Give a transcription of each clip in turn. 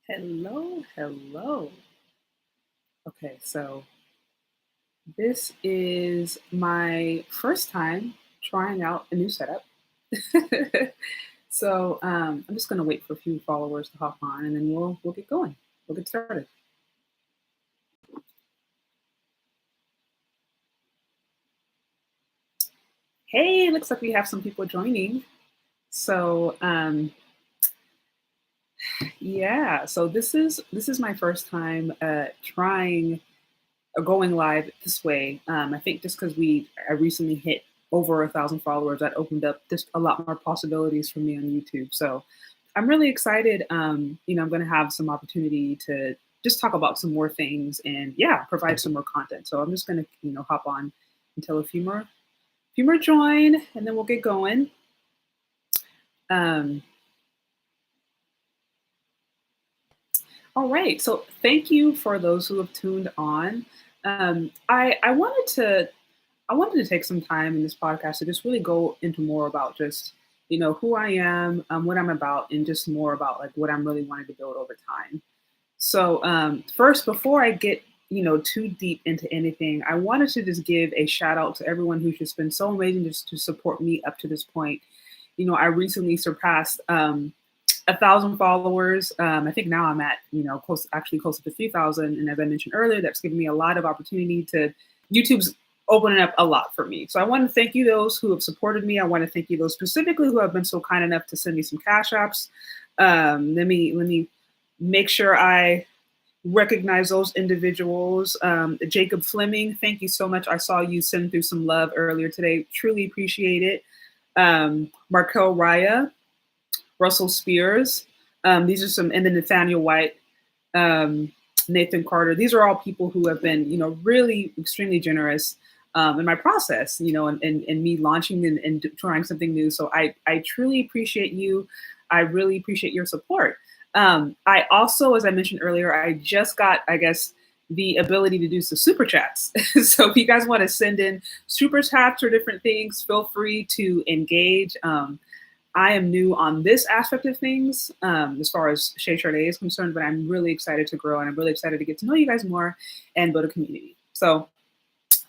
Hello, hello. Okay, so this is my first time trying out a new setup. I'm just gonna wait for a few followers to hop on, and then we'll get going. We'll get started. Hey, looks like we have some people joining. So yeah, so this is my first time trying going live this way. I think just because I recently hit over 1,000 followers, that opened up just a lot more possibilities for me on YouTube. So I'm really excited. I'm going to have some opportunity to just talk about some more things and yeah, provide some more content. So I'm just going to hop on until a few more join, and then we'll get going. Um, all right. So thank you for those who have tuned on. I wanted to take some time in this podcast to just really go into more about just who I am, what I'm about, and just more about like what I'm really wanting to build over time. So first, before I get too deep into anything, I wanted to just give a shout out to everyone who's just been so amazing just to support me up to this point. I recently surpassed 1,000 followers. I think now I'm at close to 3,000, and as I mentioned earlier, that's given me a lot of opportunity to YouTube's opening up a lot for me. So I want to thank you those who have supported me. I want to thank you those specifically who have been so kind enough to send me some cash apps. Let me make sure I recognize those individuals. Jacob Fleming, thank you so much. I saw you send through some love earlier today. Truly appreciate it. Markel Raya, Russell Spears. These are some, and then Nathaniel White, Nathan Carter. These are all people who have been, really extremely generous in my process, and me launching and trying something new. So I truly appreciate you. I really appreciate your support. I also, as I mentioned earlier, I just got, I guess, the ability to do some super chats. So if you guys want to send in super chats or different things, feel free to engage. I am new on this aspect of things as far as Chez Charde is concerned, but I'm really excited to grow and I'm really excited to get to know you guys more and build a community. So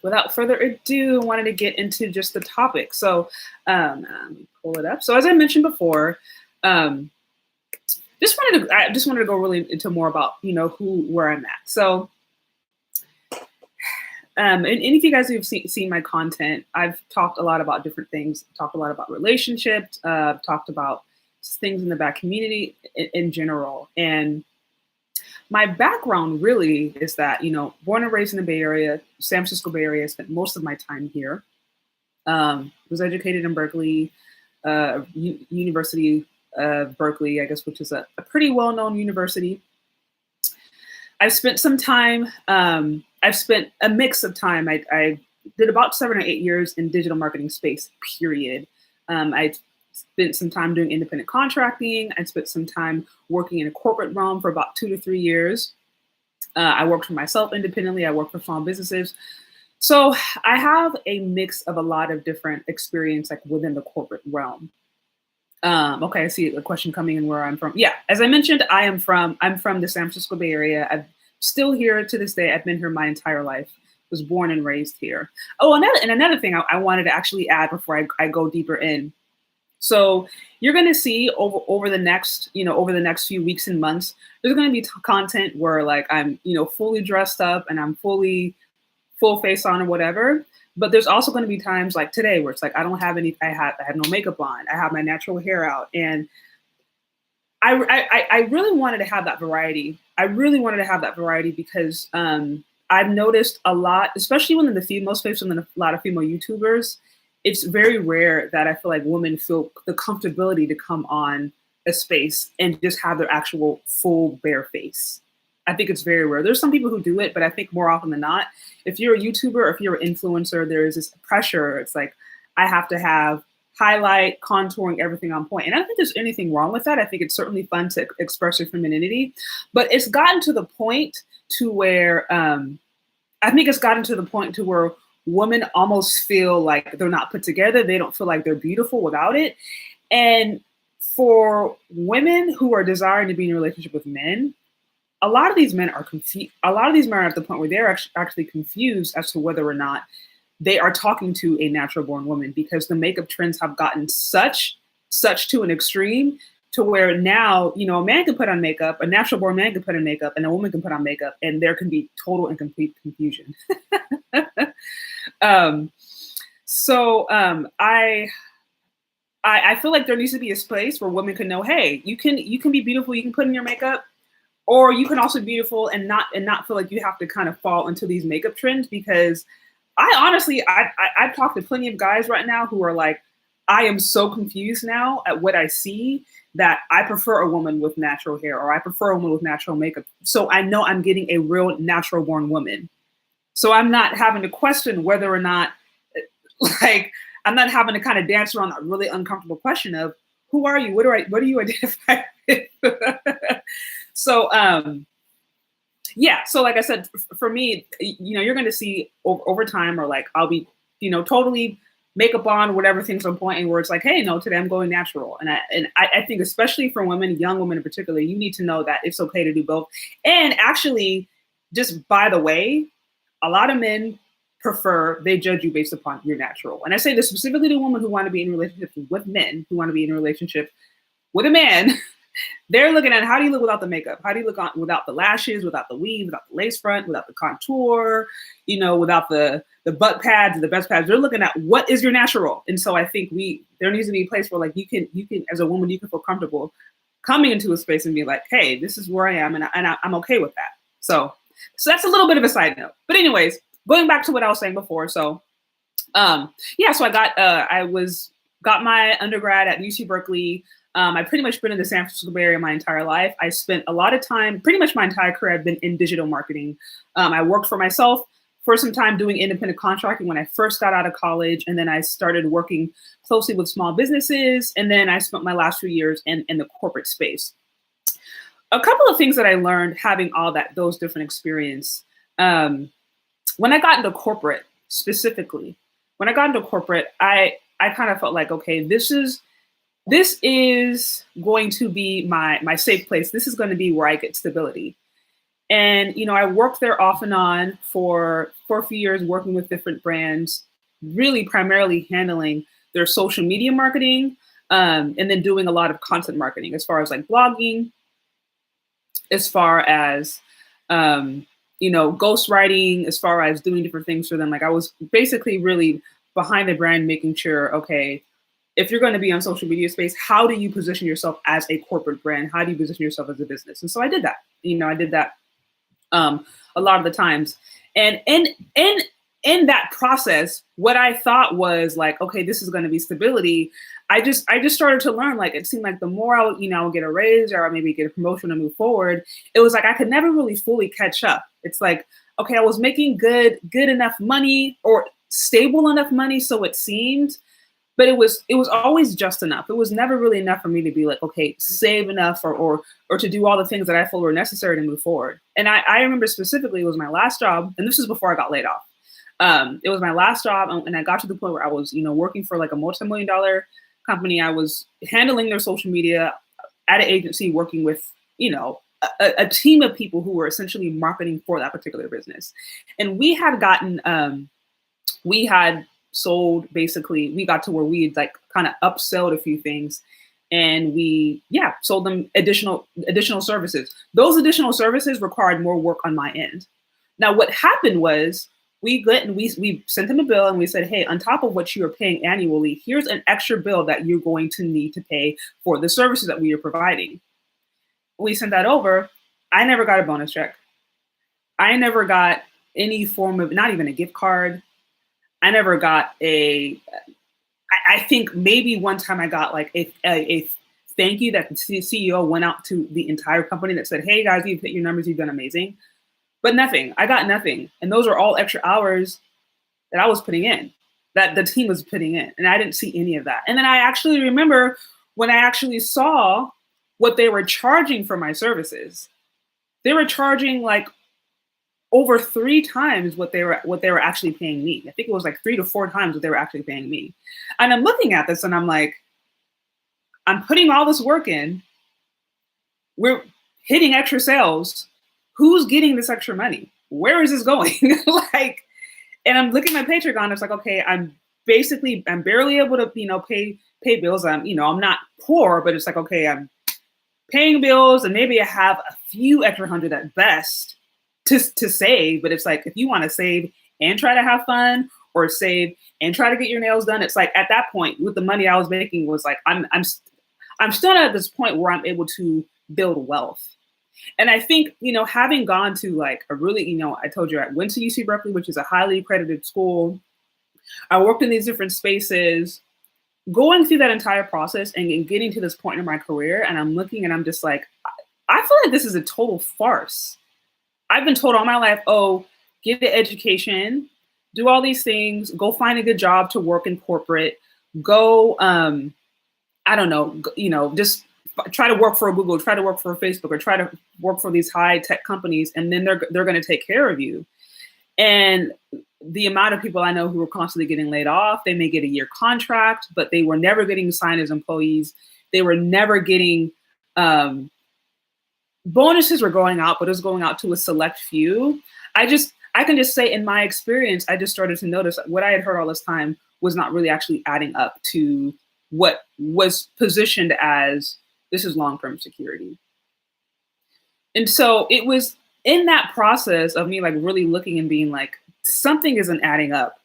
without further ado, I wanted to get into just the topic. So let me pull it up. So as I mentioned before, I just wanted to go really into more about, where I'm at. So and if you guys have seen my content, I've talked a lot about different things, talked a lot about relationships, talked about things in the Black community in general. And my background really is that, born and raised in the Bay Area, San Francisco Bay Area, spent most of my time here. Was educated in Berkeley, University of Berkeley, I guess, which is a pretty well-known university. I've spent some time, I've spent a mix of time. I did about 7 or 8 years in digital marketing space, period. I spent some time doing independent contracting. I spent some time working in a corporate realm for about 2 to 3 years. I worked for myself independently. I worked for small businesses. So I have a mix of a lot of different experience like within the corporate realm. Okay, I see the question coming in where I'm from. Yeah, as I mentioned, I'm from the San Francisco Bay Area. I'm still here to this day. I've been here my entire life. Was born and raised here. Oh, another thing I wanted to actually add before I go deeper in. So you're going to see over the next few weeks and months, there's going to be content where like I'm fully dressed up and I'm fully full face on or whatever. But there's also going to be times like today where it's like I have no makeup on. I have my natural hair out, and I really wanted to have that variety. I really wanted to have that variety because I've noticed a lot, especially when in a lot of female YouTubers, it's very rare that I feel like women feel the comfortability to come on a space and just have their actual full bare face. I think it's very rare. There's some people who do it, but I think more often than not, if you're a YouTuber or if you're an influencer, there is this pressure. It's like, I have to have highlight, contouring, everything on point. And I don't think there's anything wrong with that. I think it's certainly fun to express your femininity, but it's gotten to the point to where, women almost feel like they're not put together. They don't feel like they're beautiful without it. And for women who are desiring to be in a relationship with men, a lot of these men are confused. A lot of these men are at the point where they're actually confused as to whether or not they are talking to a natural born woman, because the makeup trends have gotten such to an extreme to where now, you know, a man can put on makeup, a natural born man can put on makeup, and a woman can put on makeup, and there can be total and complete confusion. I feel like there needs to be a space where women can know, hey, you can be beautiful, you can put in your makeup, or you can also be beautiful and not feel like you have to kind of fall into these makeup trends. Because I honestly, I've talked to plenty of guys right now who are like, I am so confused now at what I see that I prefer a woman with natural hair, or I prefer a woman with natural makeup. So I know I'm getting a real natural born woman. So I'm not having to question whether or not, like, I'm not having to kind of dance around that really uncomfortable question of, who are you? What do you identify with? So, yeah. So like I said, for me, you know, you're going to see over time, or like, I'll be, you know, totally makeup on, whatever things on point, and where it's like, hey, no, today I'm going natural. And I think especially for women, young women in particular, you need to know that it's okay to do both. And actually, just by the way, a lot of men they judge you based upon your natural. And I say this specifically to women who want to be in relationships with men, who want to be in a relationship with a man. They're looking at, how do you look without the makeup? How do you look without the lashes, without the weave, without the lace front, without the contour, you know, without the butt pads, the breast pads? They're looking at, what is your natural? And so I think there needs to be a place where, like, you can as a woman, you can feel comfortable coming into a space and be like, hey, this is where I am, and I'm okay with that. So that's a little bit of a side note. But anyways, going back to what I was saying before. So yeah, so I got my undergrad at UC Berkeley. I pretty much been in the San Francisco Bay Area my entire life. I spent a lot of time, pretty much my entire career, I've been in digital marketing. I worked for myself for some time doing independent contracting when I first got out of college. And then I started working closely with small businesses. And then I spent my last few years in the corporate space. A couple of things that I learned having those different experiences. When I got into corporate specifically, I kind of felt like, okay, this is going to be my safe place. This is going to be where I get stability. And, you know, I worked there off and on for a few years, working with different brands, really primarily handling their social media marketing, and then doing a lot of content marketing as far as like blogging, as far as, you know, ghostwriting, as far as doing different things for them. Like, I was basically really behind the brand, making sure, okay, if you're going to be on social media space, how do you position yourself as a corporate brand? How do you position yourself as a business? And so I did that. You know, I did that a lot of the times. And in that process, what I thought was like, okay, this is going to be stability. I just started to learn, like, it seemed like the more I would get a raise, or maybe get a promotion and move forward, it was like I could never really fully catch up. It's like, okay, I was making good enough money, or stable enough money, so it seemed, but it was always just enough. It was never really enough for me to be like, okay, save enough or to do all the things that I felt were necessary to move forward. And I remember specifically, it was my last job, and this is before I got laid off. It was my last job, and I got to the point where I was, working for like a multi-million-dollar company. I was handling their social media at an agency, working with, a team of people who were essentially marketing for that particular business. And we had gotten, we had sold, basically, we got to where we had like kind of upsold a few things, and we sold them additional services. Those additional services required more work on my end. Now, what happened was we sent them a bill, and we said, hey, on top of what you are paying annually, here's an extra bill that you're going to need to pay for the services that we are providing. We sent that over. I never got a bonus check. I never got any form of, not even a gift card. I never got I think maybe one time I got like a thank you that the CEO went out to the entire company that said, hey guys, you've hit your numbers, you've done amazing. But nothing, I got nothing. And those are all extra hours that I was putting in, that the team was putting in. And I didn't see any of that. And then I actually remember when I actually saw what they were charging for my services, they were charging like over 3 times what they were actually paying me. I think it was like 3 to 4 times what they were actually paying me. And I'm looking at this and I'm like, I'm putting all this work in. We're hitting extra sales, who's getting this extra money? Where is this going? Like, and I'm looking at my paycheck on, it's like, okay, I'm barely able to, pay bills. I'm not poor, but it's like, okay, I'm paying bills and maybe I have a few extra hundred at best to save. But it's like, if you want to save and try to have fun, or save and try to get your nails done, it's like at that point with the money I was making was like, I'm still not at this point where I'm able to build wealth. And I think, having gone to like a really, I told you I went to UC Berkeley, which is a highly accredited school. I worked in these different spaces, going through that entire process and getting to this point in my career. And I'm looking and I'm just like, I feel like this is a total farce. I've been told all my life, oh, get an education, do all these things, go find a good job to work in corporate, go, I don't know, just try to work for a Google, try to work for a Facebook, or try to work for these high tech companies, and then they're going to take care of you. And the amount of people I know who are constantly getting laid off, they may get a year contract, but they were never getting signed as employees. They were never getting bonuses were going out, but it was going out to a select few. I can just say in my experience, I just started to notice what I had heard all this time was not really actually adding up to what was positioned as this is long-term security. And so it was in that process of me like really looking and being like, something isn't adding up.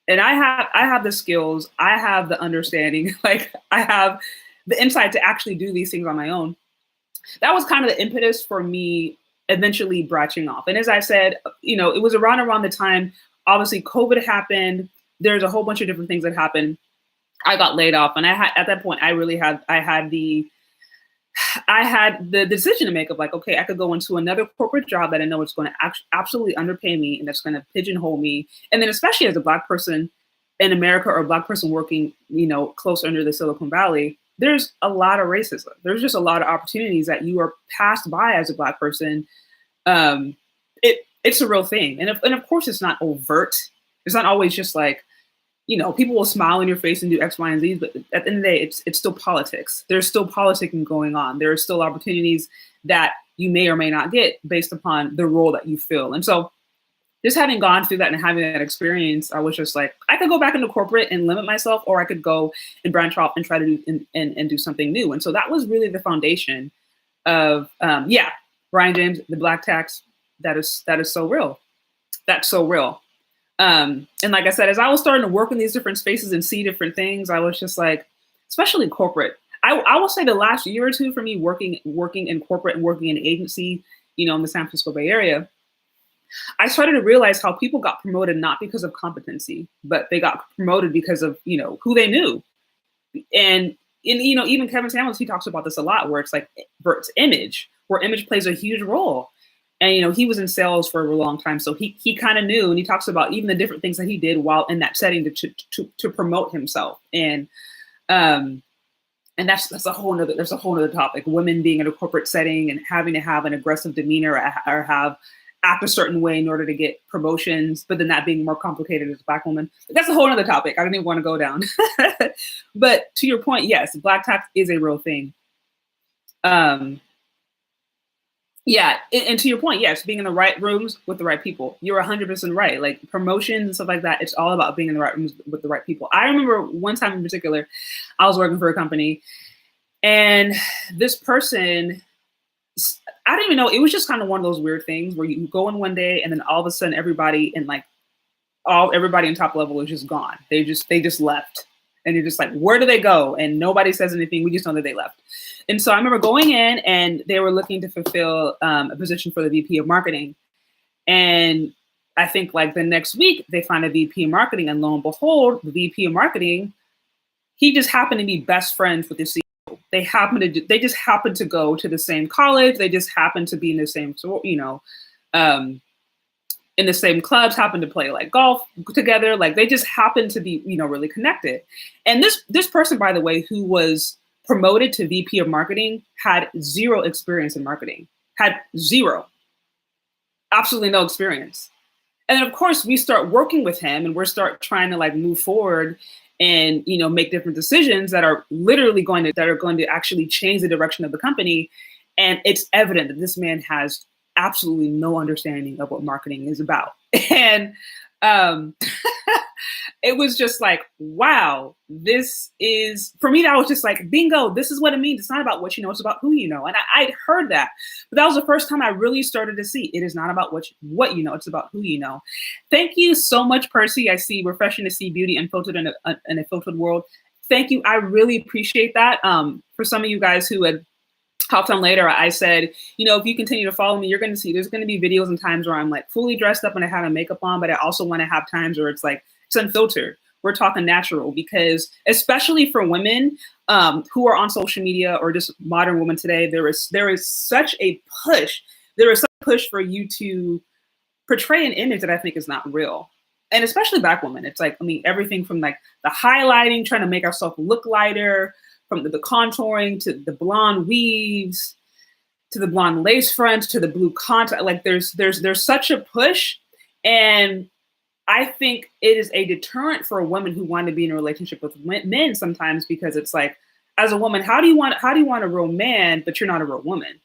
And I have the skills, I have the understanding, like I have the insight to actually do these things on my own. That was kind of the impetus for me eventually branching off. And as I said, it was around the time, obviously COVID happened. There's a whole bunch of different things that happened. I got laid off, and at that point, I had the decision to make of like, okay, I could go into another corporate job that I know it's going to absolutely underpay me and that's going to pigeonhole me. And then especially as a Black person in America, or a Black person working, close under the Silicon Valley, there's a lot of racism. There's just a lot of opportunities that you are passed by as a Black person. It's a real thing. And of course it's not overt. It's not always just like, people will smile in your face and do X, Y, and Z, but at the end of the day, it's still politics. There's still politicking going on. There are still opportunities that you may or may not get based upon the role that you fill. And so just having gone through that and having that experience, I was just like, I could go back into corporate and limit myself, or I could go and branch off and try to do and do something new. And so that was really the foundation of, Brian James, the Black tax, that is so real. That's so real. And like I said, as I was starting to work in these different spaces and see different things, I was just like, especially corporate. I will say the last year or two for me working in corporate and working in an agency, in the San Francisco Bay Area, I started to realize how people got promoted not because of competency, but they got promoted because of, who they knew. And even Kevin Samuels, he talks about this a lot, where it's like, it's image, where image plays a huge role. And, he was in sales for a long time. So he kind of knew, and he talks about even the different things that he did while in that setting to promote himself. And that's a whole nother topic. Women being in a corporate setting and having to have an aggressive demeanor or act a certain way in order to get promotions, but then that being more complicated as a Black woman. That's a whole other topic. I don't even want to go down. But to your point, yes, Black tax is a real thing. Yeah, and to your point, yes, being in the right rooms with the right people. You're 100% right. Like promotions and stuff like that, it's all about being in the right rooms with the right people. I remember one time in particular, I was working for a company, and this person, I don't even know, it was just kind of one of those weird things where you go in one day and then all of a sudden everybody in top level is just gone. They just left. And you're just like, where do they go? And nobody says anything. We just know that they left. And so I remember going in, and they were looking to fulfill a position for the VP of marketing. And I think like the next week they find a VP of marketing, and lo and behold, the VP of marketing, he just happened to be best friends with the CEO. They just happened to go to the same college. They just happened to be in the same, in the same clubs, happened to play like golf together. Like they just happened to be, really connected. And this person, by the way, who was promoted to VP of marketing, had zero experience in marketing, absolutely no experience. And then of course we start working with him, and we're start trying to like move forward and, make different decisions that are literally going to actually change the direction of the company. And it's evident that this man has absolutely no understanding of what marketing is about. And um, it was just like, wow, this is, for me, that was just like, bingo, this is what it means. It's not about what you know, it's about who you know. And I'd heard that, but that was the first time I really started to see it is not about what you know, it's about who you know. Thank you so much, Percy. I see refreshing to see beauty unfiltered in a filtered world. Thank you. I really appreciate that. For some of you guys who had hopped on later, I said, you know, if you continue to follow me, you're going to see there's going to be videos and times where I'm like fully dressed up and I have a makeup on, but I also want to have times where it's like, it's unfiltered. We're talking natural, because especially for women who are on social media or just modern women today, there is such a push. There is such a push for you to portray an image that I think is not real. And especially Black women. It's like, I mean, everything from like the highlighting, trying to make ourselves look lighter, from the contouring to the blonde weaves, to the blonde lace fronts, to the blue contact. Like there's such a push. And I think it is a deterrent for a woman who want to be in a relationship with men sometimes, because it's like, as a woman, how do you want a real man, but you're not a real woman?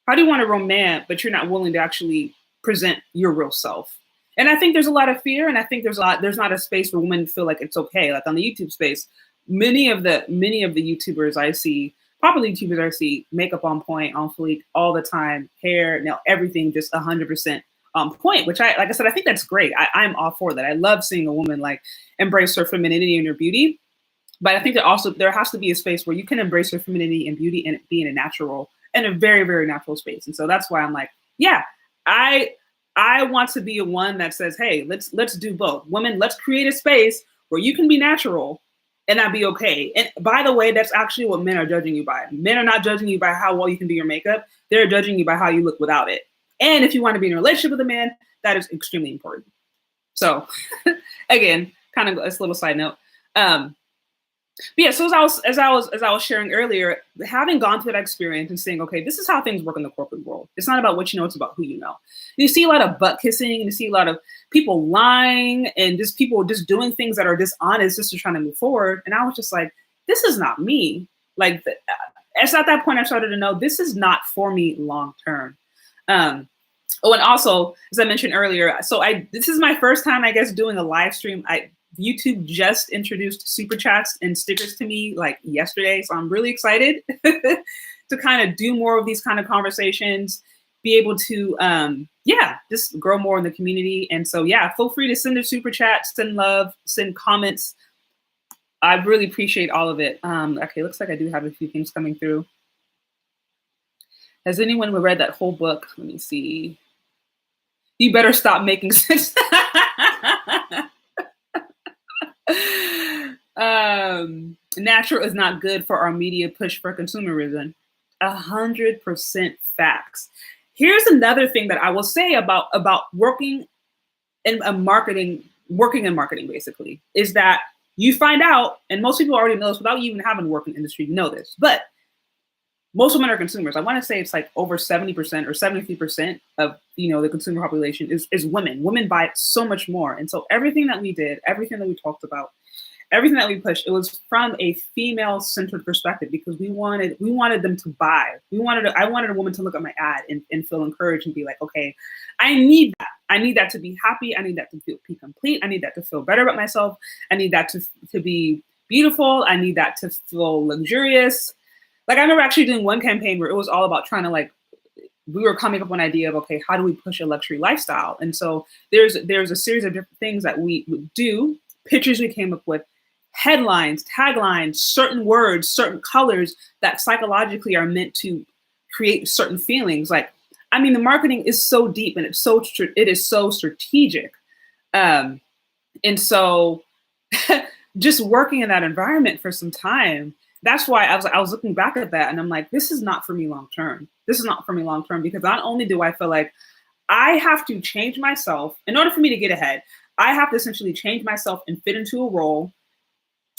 How do you want a real man, but you're not willing to actually present your real self? And I think there's a lot of fear, and I think there's not a space where women feel like it's okay. Like on the YouTube space, many of the YouTubers I see, popular YouTubers I see, makeup on point, on fleek all the time, hair, nail, everything just 100% on point, which like I said, I think that's great. I'm all for that. I love seeing a woman like embrace her femininity and her beauty. But I think that there has to be a space where you can embrace her femininity and beauty and be in a very, very natural space. And so that's why I'm like, yeah, I want to be a one that says, hey, let's do both. Women, let's create a space where you can be natural and not be okay. And by the way, that's actually what men are judging you by. Men are not judging you by how well you can do your makeup. They're judging you by how you look without it. And if you want to be in a relationship with a man, that is extremely important. So again, kind of a little side note. But yeah, so as I was sharing earlier, having gone through that experience and saying, okay, this is how things work in the corporate world. It's not about what you know, it's about who you know. You see a lot of butt kissing, and you see a lot of people lying, and just people just doing things that are dishonest just to trying to move forward. And I was just like, this is not me. Like, it's at that point I started to know this is not for me long term. Oh, and also, as I mentioned earlier, so this is my first time, I guess, doing a live stream. YouTube just introduced super chats and stickers to me like yesterday. So I'm really excited to kind of do more of these kind of conversations, be able to, just grow more in the community. And so, yeah, feel free to send a super chat, send love, send comments. I really appreciate all of it. Okay, looks like I do have a few things coming through. Has anyone read that whole book? Let me see. You better stop making sense. Natural is not good for our media push for consumerism. 100% facts. Here's another thing that I will say about working in marketing basically, is that you find out, and most people already know this without you even having to work in the industry, you know this, but most women are consumers. I want to say it's like over 70% or 73% of, the consumer population is women. Women buy so much more. And so everything that we did, everything that we talked about, everything that we pushed, it was from a female-centered perspective, because we wanted them to buy. I wanted a woman to look at my ad and feel encouraged and be like, okay, I need that. I need that to be happy. I need that to be complete. I need that to feel better about myself. I need that to be beautiful. I need that to feel luxurious. Like, I remember actually doing one campaign where it was all about trying to, we were coming up with an idea of, okay, how do we push a luxury lifestyle? And so there's a series of different things that we would do, pictures we came up with, headlines, taglines, certain words, certain colors that psychologically are meant to create certain feelings. The marketing is so deep, and it is so strategic. And so just working in that environment for some time, that's why I was looking back at that, and I'm like, this is not for me long term. This is not for me long term, because not only do I feel like I have to change myself in order for me to get ahead, I have to essentially change myself and fit into a role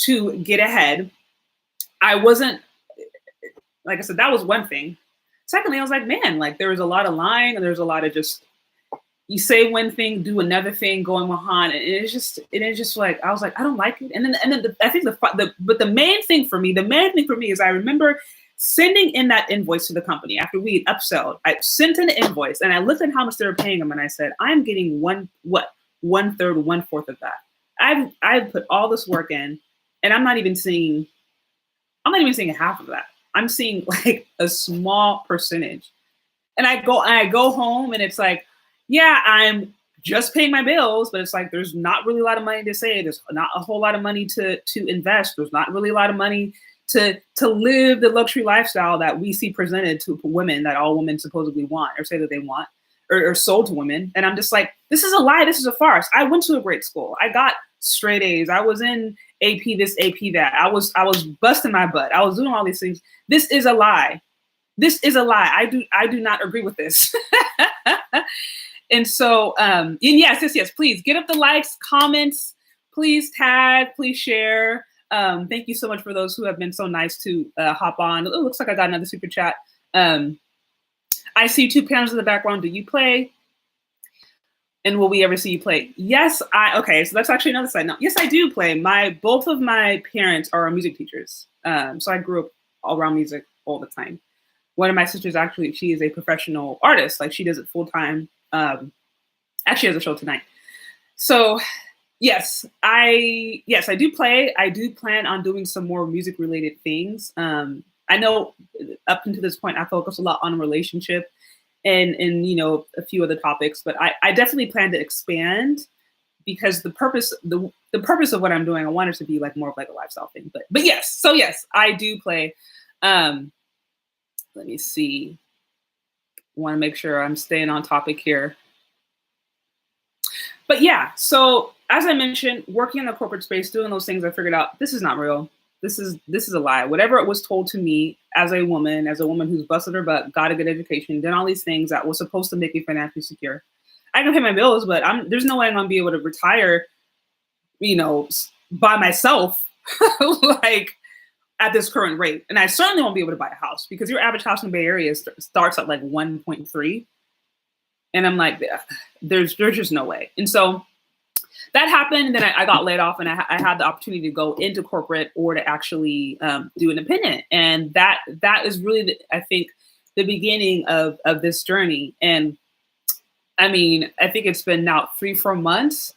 to get ahead. I wasn't, like I said, that was one thing. Secondly, I was like, man, there was a lot of lying, and there's a lot of just, you say one thing, do another thing, going behind, and it's just like, I was like, I don't like it. And then I think the main thing for me is, I remember sending in that invoice to the company after we had upselled. I sent an invoice and I looked at how much they were paying them and I said, I'm getting one third, 1/4 of that. I've put all this work in and I'm not even seeing half of that. I'm seeing like a small percentage. And I go home and it's like, yeah, I'm just paying my bills, but it's like there's not really a lot of money to save. There's not a whole lot of money to invest. There's not really a lot of money to live the luxury lifestyle that we see presented to women, that all women supposedly want or say that they want, or sold to women. And I'm just like, this is a lie. This is a farce. I went to a great school. I got straight A's. I was in AP this, AP that. I was busting my butt. I was doing all these things. This is a lie. This is a lie. I do not agree with this. And so, and yes, please get up the likes, comments, please tag, please share. Thank you so much for those who have been so nice to hop on. It looks like I got another super chat. I see 2 pianos in the background. Do you play? And will we ever see you play? Yes, okay, so that's actually another side note. Yes, I do play. Both of my parents are music teachers. So I grew up all around music all the time. One of my sisters, actually, she is a professional artist. Like she does it full time. Actually has a show tonight. So yes, I do play. I do plan on doing some more music related things. I know up until this point, I focus a lot on relationship and a few other topics, but I definitely plan to expand because the purpose of what I'm doing, I want it to be like more of like a lifestyle thing. But yes, I do play. Let me see. Want to make sure I'm staying on topic here. But yeah, so as I mentioned, working in the corporate space, doing those things, I figured out this is not real. This is a lie. Whatever it was told to me as a woman who's busted her butt, got a good education, done all these things that was supposed to make me financially secure. I can pay my bills, but there's no way I'm gonna be able to retire, by myself, like at this current rate. And I certainly won't be able to buy a house because your average house in the Bay Area starts at like 1.3. And I'm like, there's just no way. And so that happened. And then I got laid off and I had the opportunity to go into corporate or to actually do independent. And that is really, I think, the beginning of this journey. And I mean, I think it's been now 3-4 months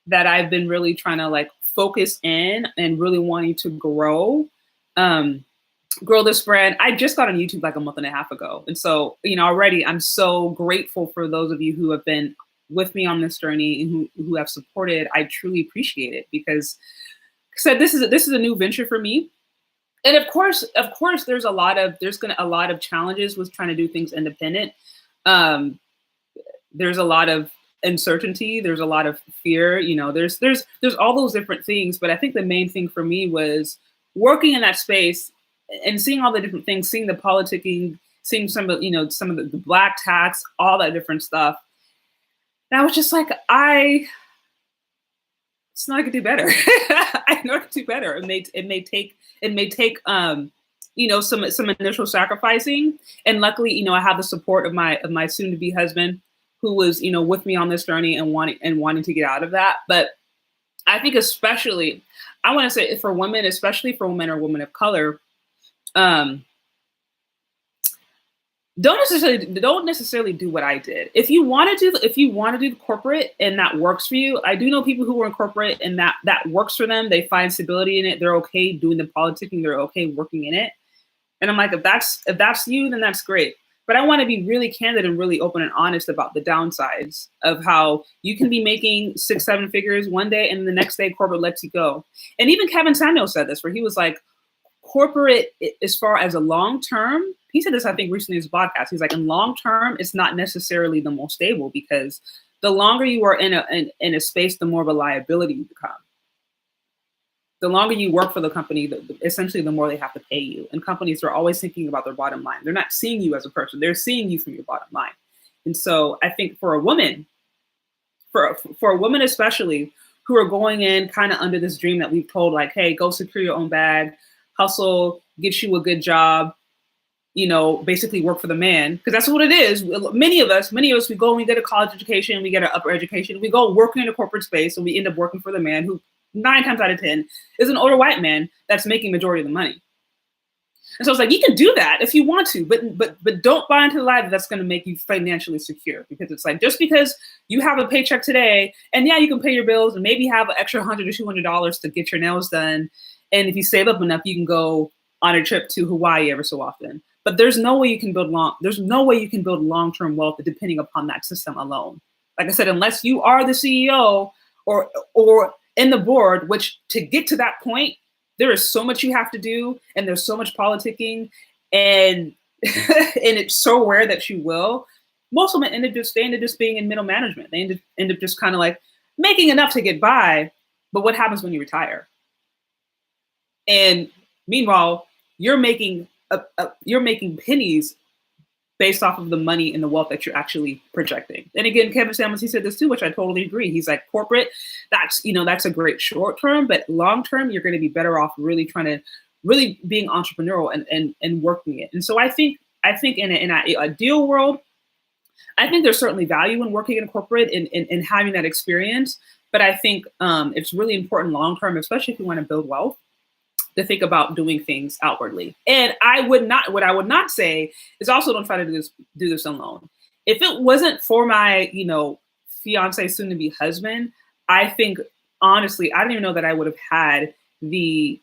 that I've been really trying to like focus in and really wanting to grow this brand. I just got on YouTube like a month and a half ago. And so, already I'm so grateful for those of you who have been with me on this journey and who have supported. I truly appreciate it because this is a new venture for me. And of course, there's a lot of challenges with trying to do things independent. There's a lot of uncertainty. There's a lot of fear. There's all those different things. But I think the main thing for me was working in that space and seeing all the different things, seeing the politicking, seeing some of the black tax, all that different stuff. And I was just like, I know I could do better. I know I could do better. It may take some initial sacrificing. And luckily, I have the support of my soon to be husband who was, with me on this journey and wanting to get out of that. But I think especially, I want to say for women, especially for women or women of color, don't necessarily do what I did. If you want to do the corporate and that works for you, I do know people who are in corporate and that works for them. They find stability in it. They're okay doing the politicking. They're okay working in it. And I'm like, if that's you, then that's great. But I want to be really candid and really open and honest about the downsides of how you can be making 6-7 figures one day and the next day corporate lets you go. And even Kevin Samuel said this, where he was like, corporate, as far as a long term, he said this, I think, recently in his podcast. He's like, in long term, it's not necessarily the most stable because the longer you are in a space, the more of a liability you become. The longer you work for the company, essentially, the more they have to pay you. And companies are always thinking about their bottom line. They're not seeing you as a person. They're seeing you from your bottom line. And so I think for a woman, for a woman especially, who are going in kind of under this dream that we've told, like, hey, go secure your own bag, hustle, get you a good job, basically work for the man. Because that's what it is. Many of us, we go and we get a college education, we get our upper education, we go working in a corporate space, and we end up working for the man who 9 times out of 10 is an older white man that's making majority of the money. And so it's like, you can do that if you want to, but don't buy into the lie that that's going to make you financially secure, because it's like, just because you have a paycheck today and yeah, you can pay your bills and maybe have an extra $100 or $200 to get your nails done. And if you save up enough, you can go on a trip to Hawaii every so often. But there's no way you can build long-term wealth depending upon that system alone. Like I said, unless you are the CEO or in the board, which to get to that point, there is so much you have to do, and there's so much politicking, and and it's so rare that you will. Most women end up just being in middle management. They end up just kind of like making enough to get by. But what happens when you retire? And meanwhile, you're making pennies based off of the money and the wealth that you're actually projecting. And again, Kevin Samuels, he said this too, which I totally agree. He's like, corporate, that's a great short term, but long term, you're going to be better off really being entrepreneurial and working it. And so I think in an ideal world, I think there's certainly value in working in corporate and having that experience. But I think it's really important long term, especially if you want to build wealth, to think about doing things outwardly. And what I would not say is also don't try to do this alone. If it wasn't for my, fiance, soon to be husband, I think honestly, I don't even know that I would have had the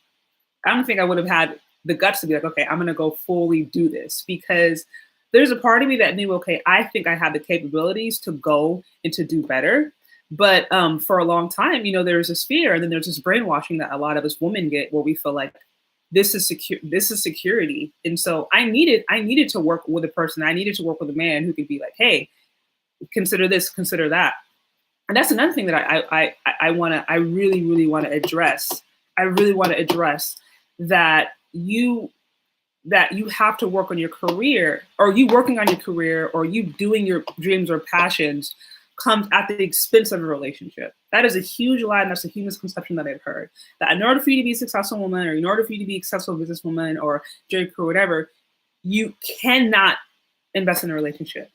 guts to be like, okay, I'm going to go fully do this, because there's a part of me that knew, okay, I think I have the capabilities to go and to do better. But for a long time, there's this fear, and then there's this brainwashing that a lot of us women get, where we feel like this is security. And so I needed to work with a person. I needed to work with a man who could be like, hey, consider this, consider that. And that's another thing that I really, really want to address. I really want to address that you have to work on your career, or you working on your career, or you doing your dreams or passions comes at the expense of a relationship. That is a huge lie, and that's a huge misconception that I've heard. That in order for you to be a successful woman, or in order for you to be a successful businesswoman or J. Crew or whatever, you cannot invest in a relationship.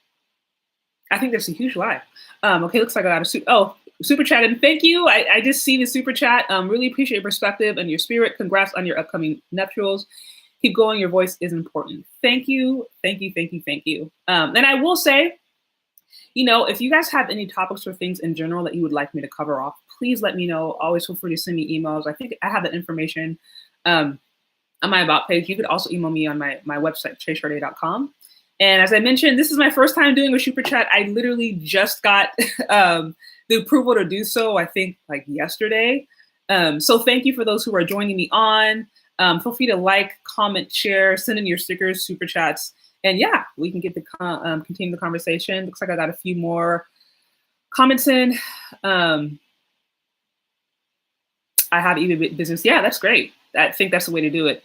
I think that's a huge lie. Okay, looks like I got a super chat, and thank you. I just see the super chat. Really appreciate your perspective and your spirit. Congrats on your upcoming nuptials. Keep going. Your voice is important. Thank you. Thank you. Thank you. Thank you. And I will say, if you guys have any topics or things in general that you would like me to cover off, please let me know. Always feel free to send me emails. I think I have that information on my About page. You could also email me on my website, ChezCharde.com. And as I mentioned, this is my first time doing a super chat. I literally just got the approval to do so, I think like yesterday. So thank you for those who are joining me on. Feel free to like, comment, share, send in your stickers, super chats. And yeah, we can get continue the conversation. Looks like I got a few more comments in. I have even business. Yeah, that's great. I think that's the way to do it.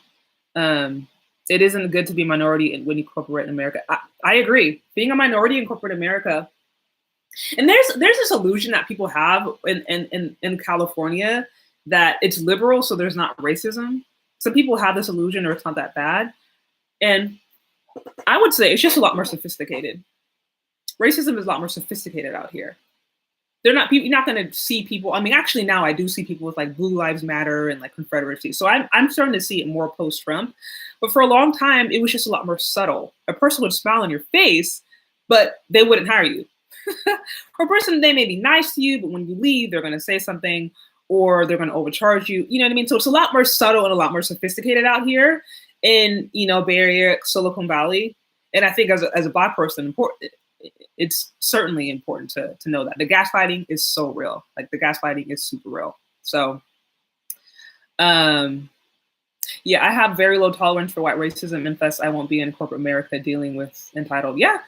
It isn't good to be a minority when you corporate in America. I agree. Being a minority in corporate America, and there's this illusion that people have in California that it's liberal, so there's not racism. Some people have this illusion, or it's not that bad. And I would say it's just a lot more sophisticated. Racism is a lot more sophisticated out here. You're not going to see people. I mean, actually now I do see people with like Blue Lives Matter and like Confederacy. So I'm starting to see it more post-Trump. But for a long time, it was just a lot more subtle. A person would smile on your face, but they wouldn't hire you. For a person, they may be nice to you, but when you leave, they're going to say something, or they're going to overcharge you. You know what I mean? So it's a lot more subtle and a lot more sophisticated out here in, Bay Area, Silicon Valley. And I think as a Black person, it's certainly important to know that the gaslighting is so real. Like the gaslighting is super real. So, yeah, I have very low tolerance for white racism, and thus I won't be in corporate America dealing with entitled. Yeah,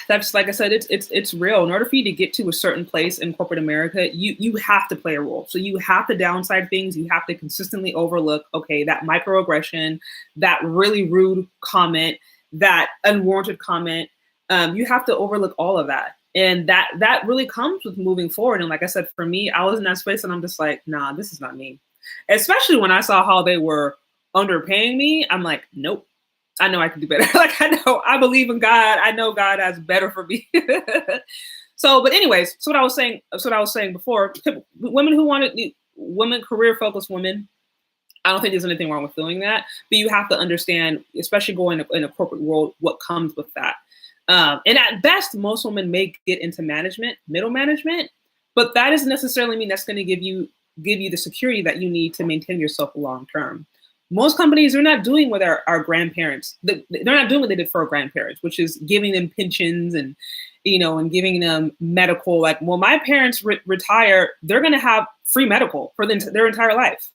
that's like I said, it's real. In order for you to get to a certain place in corporate America, you have to play a role. So you have to downside things. You have to consistently overlook, okay, that microaggression, that really rude comment, that unwarranted comment. You have to overlook all of that. And that really comes with moving forward. And like I said, for me, I was in that space and I'm just like, nah, this is not me. Especially when I saw how they were underpaying me, I'm like, nope, I know I can do better. Like, I believe in God. I know God has better for me. So, but anyways, so what I was saying before, women, career focused women, I don't think there's anything wrong with doing that, but you have to understand, especially going in a corporate world, what comes with that. And at best, most women may get into management, middle management, but that doesn't necessarily mean that's going to give you the security that you need to maintain yourself long term. Most companies are not doing what our grandparents, they're not doing what they did for our grandparents, which is giving them pensions and, and giving them medical. Like, when my parents retire, they're going to have free medical for their entire life.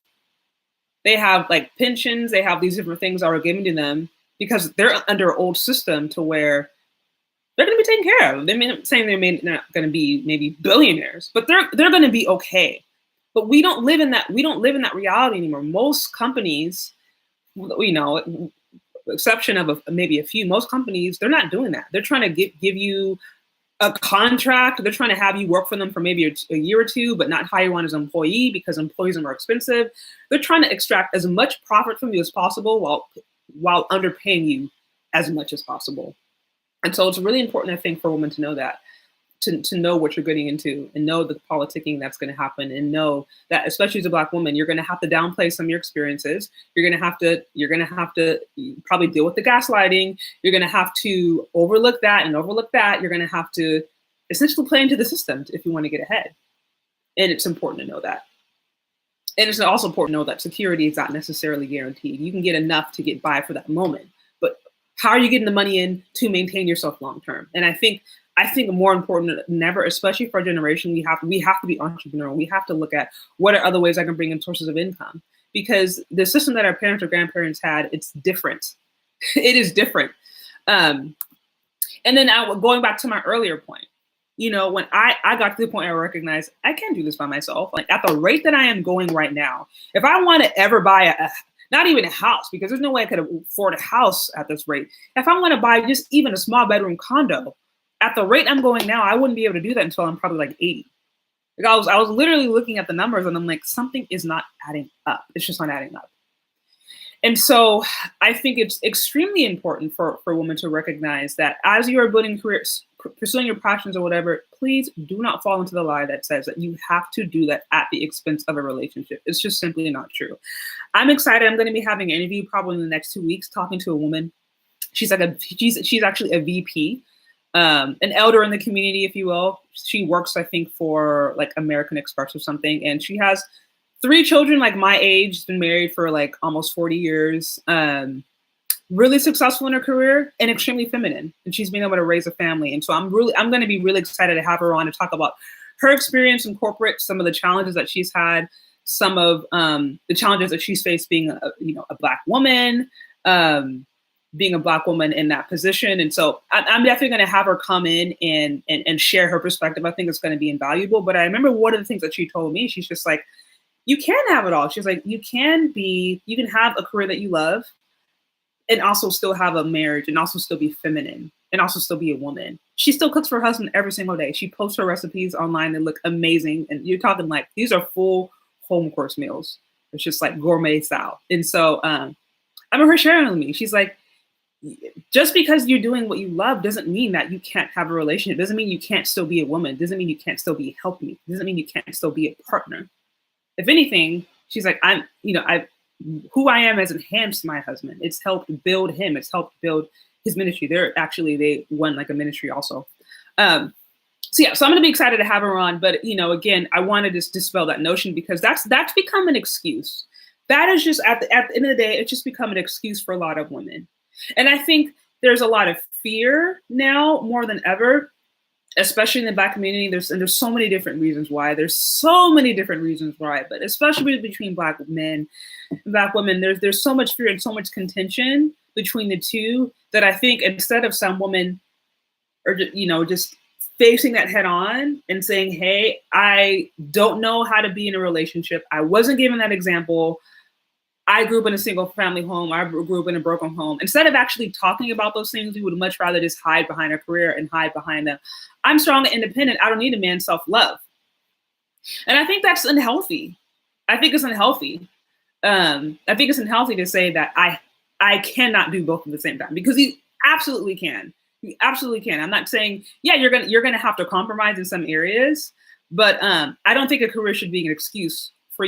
They have like pensions, they have these different things that are given to them because they're under an old system to where they're going to be taken care of. They're saying they're not going to be maybe billionaires, but they're going to be okay. But we don't live in that. We don't live in that reality anymore. Most companies, exception of maybe a few, most companies, they're not doing that. They're trying to give you a contract. They're trying to have you work for them for maybe a year or two, but not hire you on as an employee because employees are more expensive. They're trying to extract as much profit from you as possible while underpaying you as much as possible. And so it's really important, I think, for women to know that, to know what you're getting into and know the politicking that's going to happen, and know that, especially as a Black woman, you're going to have to downplay some of your experiences. You're going to have to probably deal with the gaslighting. You're going to have to overlook that and overlook that. You're going to have to essentially play into the system if you want to get ahead. And it's important to know that. And it's also important to know that security is not necessarily guaranteed. You can get enough to get by for that moment, but how are you getting the money in to maintain yourself long term? And I think more important than ever, especially for our generation, we have to be entrepreneurial. We have to look at what are other ways I can bring in sources of income, because the system that our parents or grandparents had, it's different. It is different. And then going back to my earlier point, when I got to the point I recognized I can't do this by myself. Like, at the rate that I am going right now, if I want to ever buy not even a house, because there's no way I could afford a house at this rate. If I want to buy just even a small bedroom condo, at the rate I'm going now, I wouldn't be able to do that until I'm probably like 80. Like, I was literally looking at the numbers and I'm like, something is not adding up. It's just not adding up. And so I think it's extremely important for women to recognize that as you are building careers, pursuing your passions or whatever, please do not fall into the lie that says that you have to do that at the expense of a relationship. It's just simply not true. I'm excited. I'm going to be having an interview probably in the next 2 weeks, talking to a woman. She's actually a VP, an elder in the community, if you will. She works, I think, for like American Express or something. And she has 3 children, like my age, has been married for like almost 40 years. Really successful in her career and extremely feminine. And she's been able to raise a family. And so I'm going to be really excited to have her on to talk about her experience in corporate, some of the challenges that she's had, some of the challenges that she's faced being a Black woman, being a Black woman in that position. And so I'm definitely going to have her come in and share her perspective. I think it's going to be invaluable. But I remember one of the things that she told me, she's just like, you can have it all. She's like, you can have a career that you love and also still have a marriage and also still be feminine and also still be a woman. She still cooks for her husband every single day. She posts her recipes online and look amazing. And you're talking like, these are full home course meals. It's just like gourmet style. And so I remember her sharing with me, she's like, just because you're doing what you love doesn't mean that you can't have a relationship. It doesn't mean you can't still be a woman. It doesn't mean you can't still be a helpmate. It doesn't mean you can't still be a partner. If anything, she's like, who I am has enhanced my husband. It's helped build him. It's helped build his ministry. They won like a ministry also. So I'm going to be excited to have her on. But, again, I wanted to dispel that notion, because that's become an excuse. That is just at the end of the day, it's just become an excuse for a lot of women. And I think there's a lot of fear now more than ever, especially in the Black community. There's so many different reasons why. But especially between Black men and Black women, there's so much fear and so much contention between the two that I think instead of some women are, just facing that head on and saying, hey, I don't know how to be in a relationship. I wasn't given that example. I grew up in a single family home. I grew up in a broken home. Instead of actually talking about those things, we would much rather just hide behind our career and hide behind them. I'm strong and independent. I don't need a man's self-love. And I think that's unhealthy. I think it's unhealthy. I think it's unhealthy to say that I cannot do both at the same time, because you absolutely can. You absolutely can. I'm not saying, yeah, you're gonna have to compromise in some areas, but I don't think a career should be an excuse for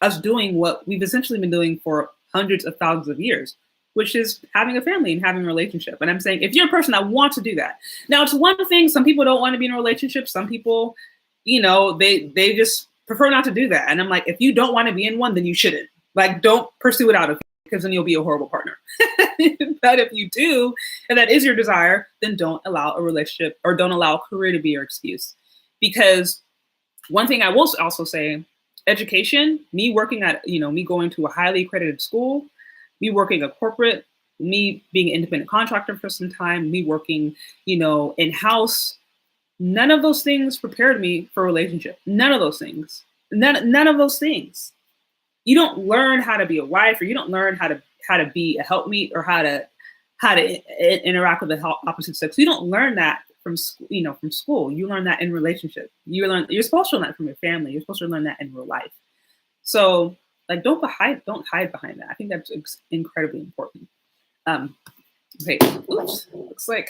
us doing what we've essentially been doing for hundreds of thousands of years, which is having a family and having a relationship. And I'm saying, if you're a person that wants to do that, now it's one thing, some people don't want to be in a relationship. Some people, you know, they just prefer not to do that. And I'm like, if you don't want to be in one, then you shouldn't. Like, don't pursue it out of, because then you'll be a horrible partner. But if you do, and that is your desire, then don't allow a relationship or don't allow a career to be your excuse. Because one thing I will also say, education, me working at, you know, me going to a highly accredited school, me working a corporate, me being an independent contractor for some time, me working, you know, in-house, none of those things prepared me for a relationship. None of those things. None of those things. You don't learn how to be a wife, or you don't learn how to be a helpmeet, or how to interact with the opposite sex. You don't learn that from school. You learn that in relationship. You're supposed to learn that from your family. You're supposed to learn that in real life. So, like, don't hide behind that. I think that's incredibly important. Okay, oops, looks like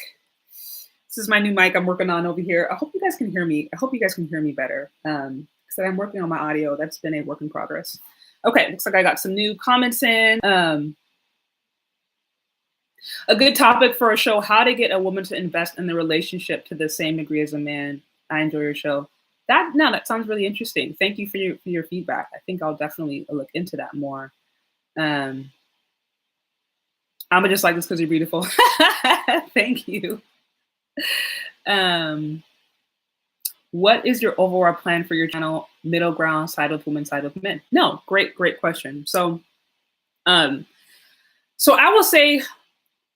this is my new mic I'm working on over here. I hope you guys can hear me. I hope you guys can hear me better. So I'm working on my audio. That's been a work in progress. Okay, looks like I got some new comments in. A good topic for a show: how to get a woman to invest in the relationship to the same degree as a man. I enjoy your show. That sounds really interesting. Thank you for your feedback. I think I'll definitely look into that more. I'm just like this because you're beautiful. Thank you. What is your overall plan for your channel? Middle ground, side with women, side with men? No, great question. So I will say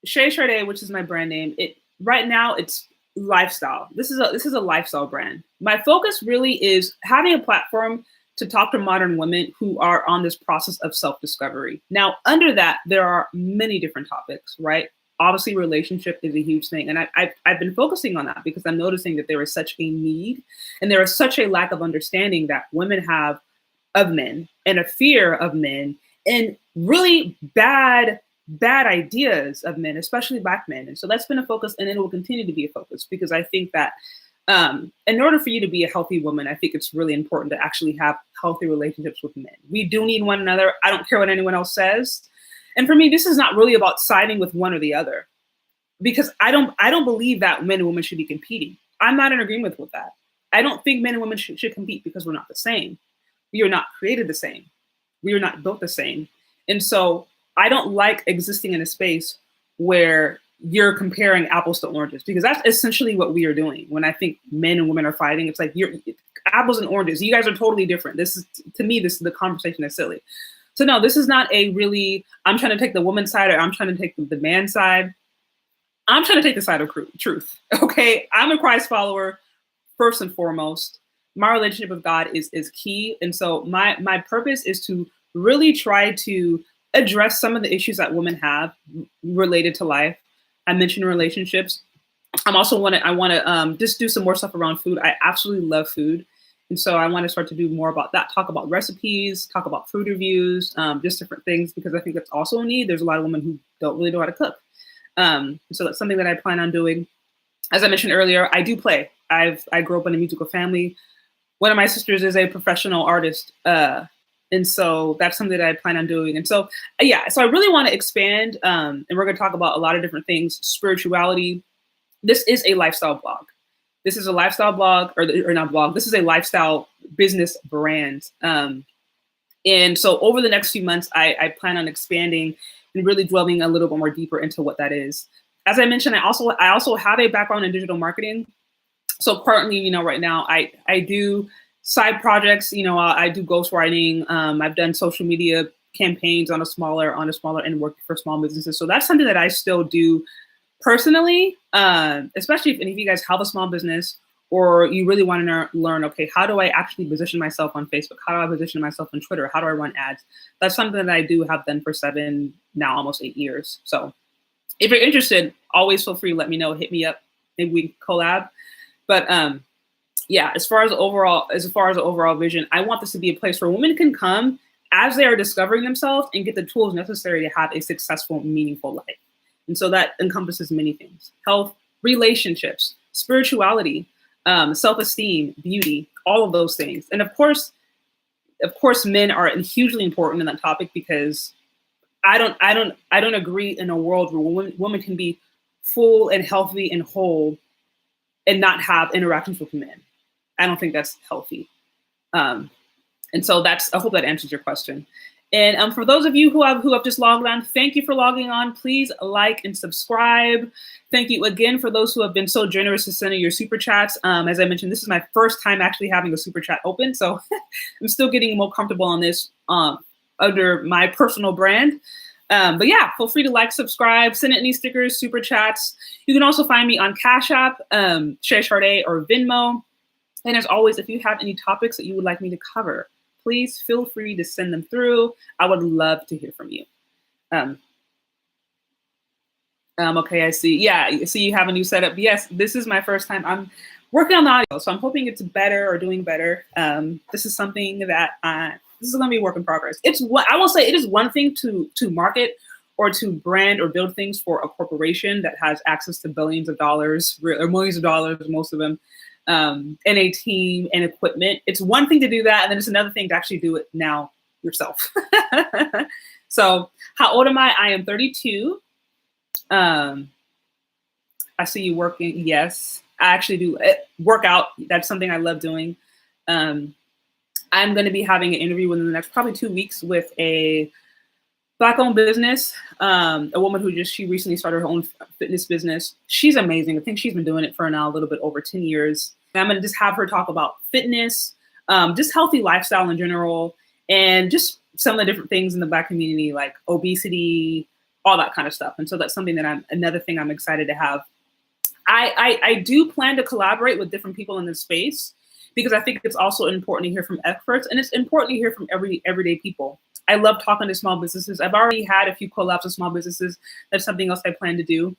Chez Charde, which is my brand name, right now it's lifestyle. This is a lifestyle brand. My focus really is having a platform to talk to modern women who are on this process of self-discovery. Now, under that, there are many different topics, right? Obviously, relationship is a huge thing. And I've been focusing on that because I'm noticing that there is such a need and there is such a lack of understanding that women have of men, and a fear of men, and really bad ideas of men, especially Black men. And so that's been a focus, and it will continue to be a focus, because I think that in order for you to be a healthy woman, I think it's really important to actually have healthy relationships with men. We do need one another. I don't care what anyone else says. And for me, this is not really about siding with one or the other, because I don't believe that men and women should be competing. I'm not in agreement with that. I don't think men and women should compete, because we're not the same. We are not created the same. We are not built the same. And so I don't like existing in a space where you're comparing apples to oranges, because that's essentially what we are doing. When I think men and women are fighting, it's like you're apples and oranges. You guys are totally different. This is, to me, the conversation is silly. So no, this is not a really, I'm trying to take the woman's side or I'm trying to take the man's side. I'm trying to take the side of truth. Okay, I'm a Christ follower first and foremost. My relationship with God is key. And so my purpose is to really try to address some of the issues that women have related to life. I mentioned relationships. I want to just do some more stuff around food. I absolutely love food. And so I want to start to do more about that, talk about recipes, talk about food reviews, just different things, because I think that's also a need. There's a lot of women who don't really know how to cook. So that's something that I plan on doing. As I mentioned earlier, I do play. I grew up in a musical family. One of my sisters is a professional artist. And so that's something that I plan on doing. And so, yeah, so I really want to expand, and we're going to talk about a lot of different things. Spirituality. This is a lifestyle blog. This is a lifestyle blog, or not blog. This is a lifestyle business brand. And so over the next few months, I plan on expanding and really dwelling a little bit more deeper into what that is. As I mentioned, I also have a background in digital marketing. So currently, right now I do side projects. I do ghostwriting. I've done social media campaigns on a smaller end, working for small businesses. So that's something that I still do personally, especially if any of you guys have a small business, or you really want to learn, okay, how do I actually position myself on Facebook? How do I position myself on Twitter? How do I run ads? That's something that I do have done for 7, now almost 8 years. So if you're interested, always feel free to let me know, hit me up, maybe we can collab. But yeah, as far as the overall vision, I want this to be a place where women can come as they are discovering themselves and get the tools necessary to have a successful, meaningful life. And so that encompasses many things: health, relationships, spirituality, self-esteem, beauty, all of those things. And of course, of course, men are hugely important in that topic, because I don't agree in a world where women can be full and healthy and whole and not have interactions with men. I don't think that's healthy. And so I hope that answers your question. And for those of you who have just logged on, thank you for logging on. Please like and subscribe. Thank you again for those who have been so generous to send in your super chats. As I mentioned, this is my first time actually having a super chat open, so I'm still getting more comfortable on this under my personal brand. But yeah, feel free to like, subscribe, send in any stickers, super chats. You can also find me on Cash App, Chez Charde, or Venmo. And as always, if you have any topics that you would like me to cover, please feel free to send them through. I would love to hear from you. Okay, I see. Yeah, I see you have a new setup. Yes, this is my first time. I'm working on the audio, so I'm hoping it's better or doing better. This is something that this is going to be a work in progress. I will say it is one thing to market or to brand or build things for a corporation that has access to billions of dollars or millions of dollars, most of them, and a team and equipment. It's one thing to do that, and then it's another thing to actually do it now yourself. So how old am I? I am 32. I see you working. Yes, I actually do work out. That's something I love doing. I'm going to be having an interview within the next probably 2 weeks with a Black-owned business, a woman who she recently started her own fitness business. She's amazing. I think she's been doing it for now a little bit over 10 years. And I'm going to just have her talk about fitness, just healthy lifestyle in general, and just some of the different things in the Black community, like obesity, all that kind of stuff. And so that's something that another thing I'm excited to have. I do plan to collaborate with different people in this space, because I think it's also important to hear from experts, and it's important to hear from everyday people. I love talking to small businesses. I've already had a few collabs with small businesses. That's something else I plan to do.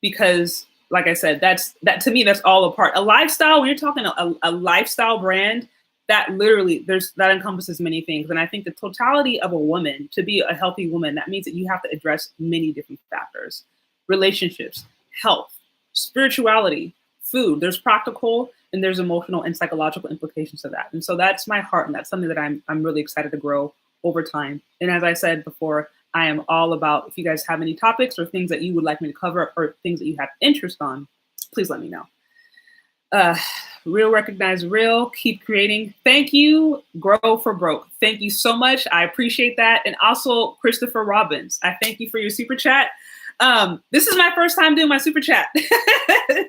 Because like I said, that to me, that's all a part. A lifestyle, when you're talking a lifestyle brand, that literally that encompasses many things. And I think the totality of a woman, to be a healthy woman, that means that you have to address many different factors: relationships, health, spirituality, food. There's practical and there's emotional and psychological implications of that. And so that's my heart, and that's something that I'm really excited to grow over time. And as I said before, I am all about, if you guys have any topics or things that you would like me to cover or things that you have interest on, please let me know. Real recognize real, keep creating. Thank you, Grow for Broke. Thank you so much. I appreciate that. And also Christopher Robbins, I thank you for your super chat. This is my first time doing my super chat.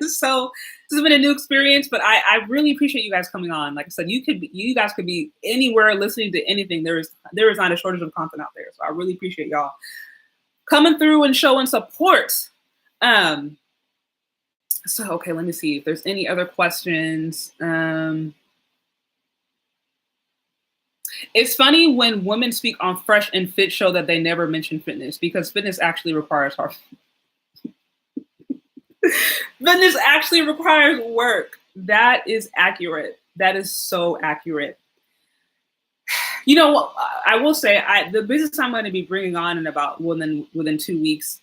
So this has been a new experience, but I really appreciate you guys coming on. Like I said, you guys could be anywhere listening to anything. There is not a shortage of content out there. So I really appreciate y'all coming through and showing support. So, okay, let me see if there's any other questions. It's funny when women speak on Fresh and Fit show that they never mention fitness, because fitness actually requires hard. Fitness actually requires work. That is accurate. That is so accurate. You know what? I will say, the business I'm going to be bringing on in about within 2 weeks,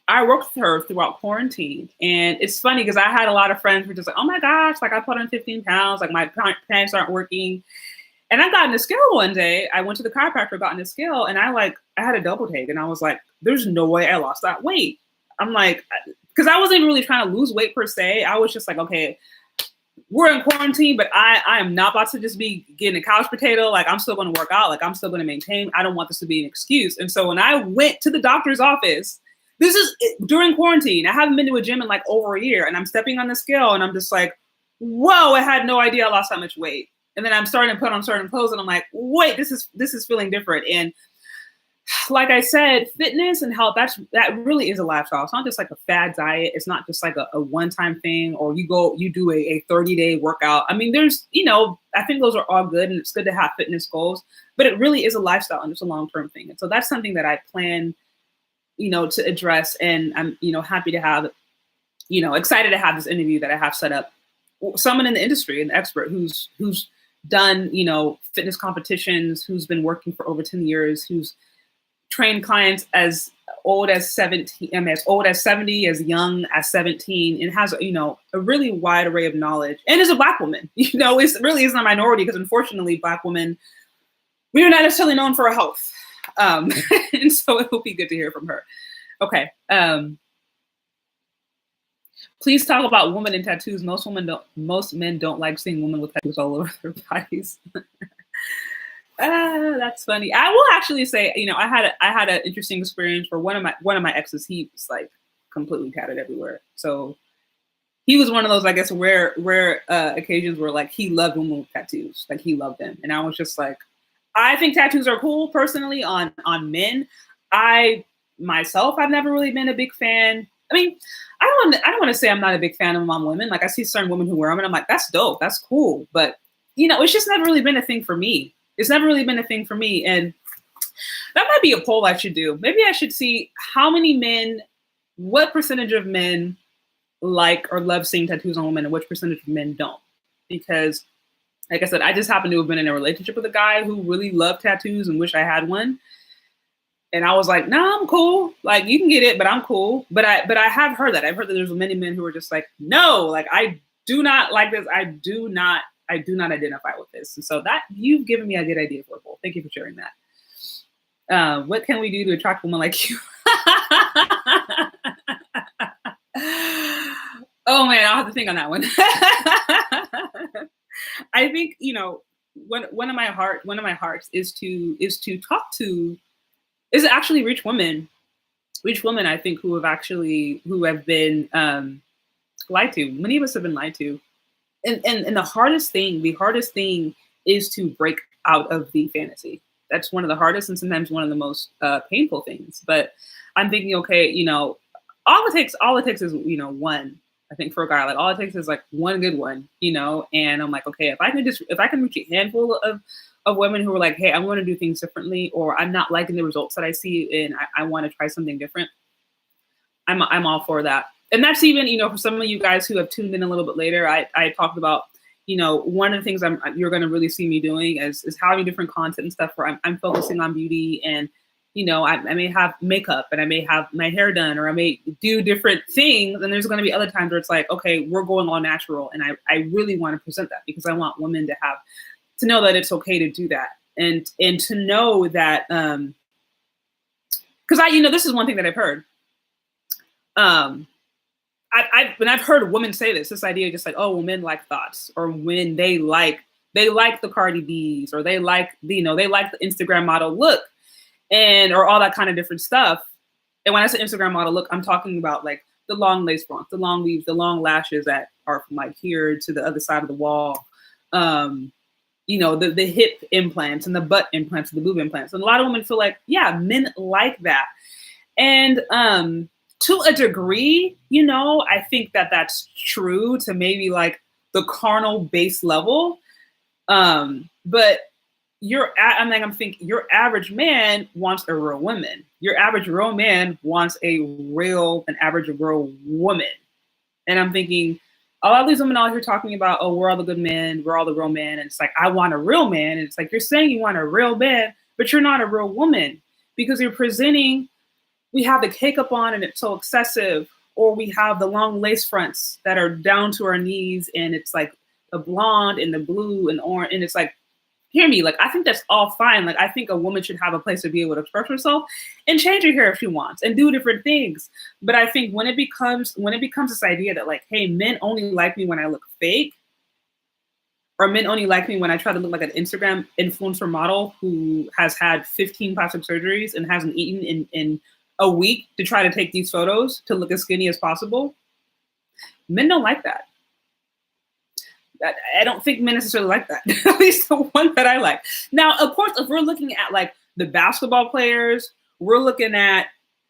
I worked with her throughout quarantine. And it's funny because I had a lot of friends who were just like, oh my gosh, like I put on 15 pounds, like my pants aren't working. And I got in a scale one day. I went to the chiropractor, got in a scale, and I had a double take. And I was like, there's no way I lost that weight. I'm like, because I wasn't even really trying to lose weight per se. I was just like, okay, we're in quarantine, but I am not about to just be getting a couch potato. Like, I'm still going to work out. Like, I'm still going to maintain. I don't want this to be an excuse. And so when I went to the doctor's office, this is during quarantine. I haven't been to a gym in like over a year, and I'm stepping on the scale, and I'm just like, whoa, I had no idea I lost that much weight. And then I'm starting to put on certain clothes, and I'm like, wait, this is feeling different. And like I said, fitness and health, that really is a lifestyle. It's not just like a fad diet. It's not just like a one-time thing, or you do a 30-day workout. I mean, I think those are all good, and it's good to have fitness goals, but it really is a lifestyle, and it's a long-term thing. And so that's something that I plan, to address. And I'm, happy to have, excited to have this interview that I have set up. Someone in the industry, an expert who's done, fitness competitions, who's been working for over 10 years, who's trained clients as old as 17, I mean, as old as 70, as young as 17, and has, you know, a really wide array of knowledge, and is a Black woman. You know, it's really isn't a minority, because unfortunately, Black women, we are not necessarily known for our health. And so it will be good to hear from her. Okay. Please talk about women in tattoos. Most men don't like seeing women with tattoos all over their bodies. That's funny. I will actually say, you know, I had an interesting experience for one of my exes. He was like completely tatted everywhere. So he was one of those, I guess, rare occasions where like he loved women with tattoos. Like he loved them. And I was just like, I think tattoos are cool personally on men. Myself, I've never really been a big fan. I mean, I don't want to say I'm not a big fan of them on women. Like I see certain women who wear them and I'm like, that's dope. That's cool. But you know, it's just never really been a thing for me. It's never really been a thing for me. And that might be a poll I should do. Maybe I should see how many men, what percentage of men like or love seeing tattoos on women and which percentage of men don't. Because like I said, I just happen to have been in a relationship with a guy who really loved tattoos and wish I had one. And I was like, nah, I'm cool. Like you can get it, but I'm cool. But I have heard that. I've heard that there's many men who are just like, no, like I do not like this. I do not identify with this. And so that you've given me a good idea for a poll. Thank you for sharing that. What can we do to attract women like you? Oh man, I'll have to think on that one. I think, you know, one of my hearts is to actually reach women, I think, who have been lied to. Many of us have been lied to. And the hardest thing is to break out of the fantasy. That's one of the hardest and sometimes one of the most painful things. But I'm thinking, okay, you know, all it takes is, you know, one. I think for a guy, like all it takes is like one good one, you know. And I'm like, okay, if I can reach a handful of women who are like, hey, I want to do things differently, or I'm not liking the results that I see and I want to try something different, I'm all for that. And that's even, you know, for some of you guys who have tuned in a little bit later, I talked about, you know, one of the things you're going to really see me doing is having different content and stuff where I'm focusing on beauty and, you know, I may have makeup and I may have my hair done or I may do different things. And there's going to be other times where it's like, okay, we're going all natural. And I really want to present that because I want women to know that it's okay to do that. And to know that, because you know, this is one thing that I've heard. I've heard women say this idea just like, oh, well, men like thoughts, or when they like the Cardi B's, or they like the Instagram model look, or all that kind of different stuff. And when I say Instagram model look, I'm talking about like the long lace fronts, the long weaves, the long lashes that are from like here to the other side of the wall. You know, the hip implants and the butt implants, the boob implants. And a lot of women feel like, yeah, men like that. And to a degree, you know, I think that that's true to maybe like the carnal base level. But I'm thinking your average man wants a real woman. Your average real man wants an average real woman. And I'm thinking, a lot of these women out here talking about, oh, we're all the good men, we're all the real men. And it's like, I want a real man. And it's like, you're saying you want a real man, but you're not a real woman because you're presenting, we have the cake up on and it's so excessive, or we have the long lace fronts that are down to our knees and it's like the blonde and the blue and orange. And it's like, hear me, like, I think that's all fine. Like, I think a woman should have a place to be able to express herself and change her hair if she wants and do different things. But I think when it becomes this idea that like, hey, men only like me when I look fake, or men only like me when I try to look like an Instagram influencer model who has had 15 plastic surgeries and hasn't eaten in a week to try to take these photos to look as skinny as possible. Men don't like that. I don't think men necessarily like that. At least the one that I like. Now, of course, if we're looking at like the basketball players, we're looking at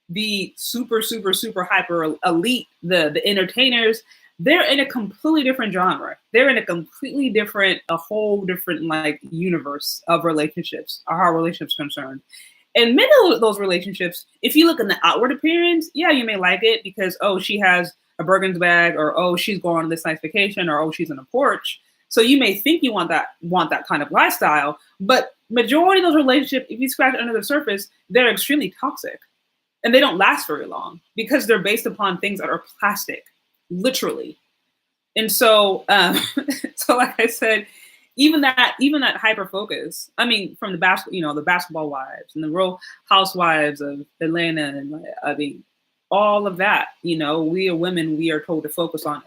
the super, super, super hyper elite, the entertainers, they're in a completely different genre. They're in a whole different like universe of relationships, or how relationships are concerned. And many of those relationships, if you look in the outward appearance, yeah, you may like it because, oh, she has a Birkin's bag, or, oh, she's going on this nice vacation, or, oh, she's on a porch. So you may think you want that kind of lifestyle, but majority of those relationships, if you scratch under the surface, they're extremely toxic. and they don't last very long because they're based upon things that are plastic, literally. And so, so like I said, even that hyper focus. I mean, from the the Basketball Wives and the Real Housewives of Atlanta, and I mean, all of that. We are women. We are told to focus on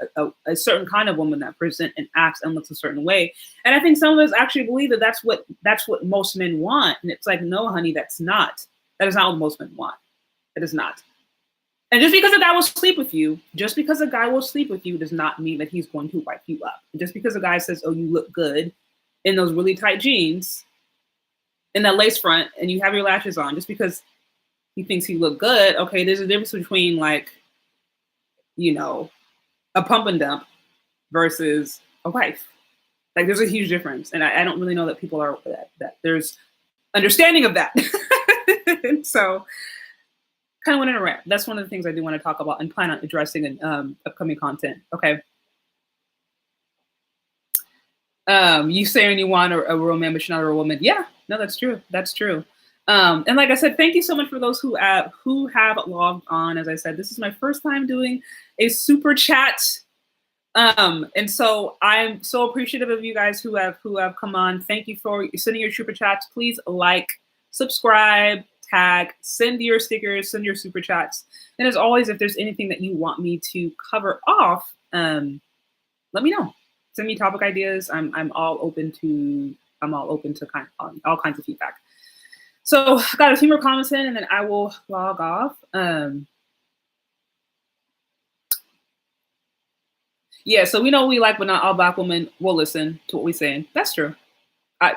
a certain kind of woman that present and acts and looks a certain way. And I think some of us actually believe that that's what most men want. And it's like, no, honey, that's not. That is not what most men want. It is not. And just because a guy will sleep with you, does not mean that he's going to wipe you up. And just because a guy says, oh, you look good in those really tight jeans, in that lace front, and you have your lashes on, just because he thinks you look good, okay, there's a difference between, like, a pump and dump versus a wife. Like, there's a huge difference. And I don't really know that people are that there's understanding of that. And so kind of went in a rant. That's one of the things I do want to talk about and plan on addressing in upcoming content. Okay. You saying you want a real man, but you're not a real woman. Yeah, no, that's true. That's true. And like I said, thank you so much for those who have logged on. As I said, this is my first time doing a super chat. And so I'm so appreciative of you guys who have come on. Thank you for sending your super chats. Please like, subscribe, tag, send your stickers, send your super chats. And as always, if there's anything that you want me to cover off, let me know. Send me topic ideas. I'm all open to all kinds of feedback. So I got a few more comments in, and then I will log off. Yeah, so we know we like, but not all Black women will listen to what we're saying. That's true. I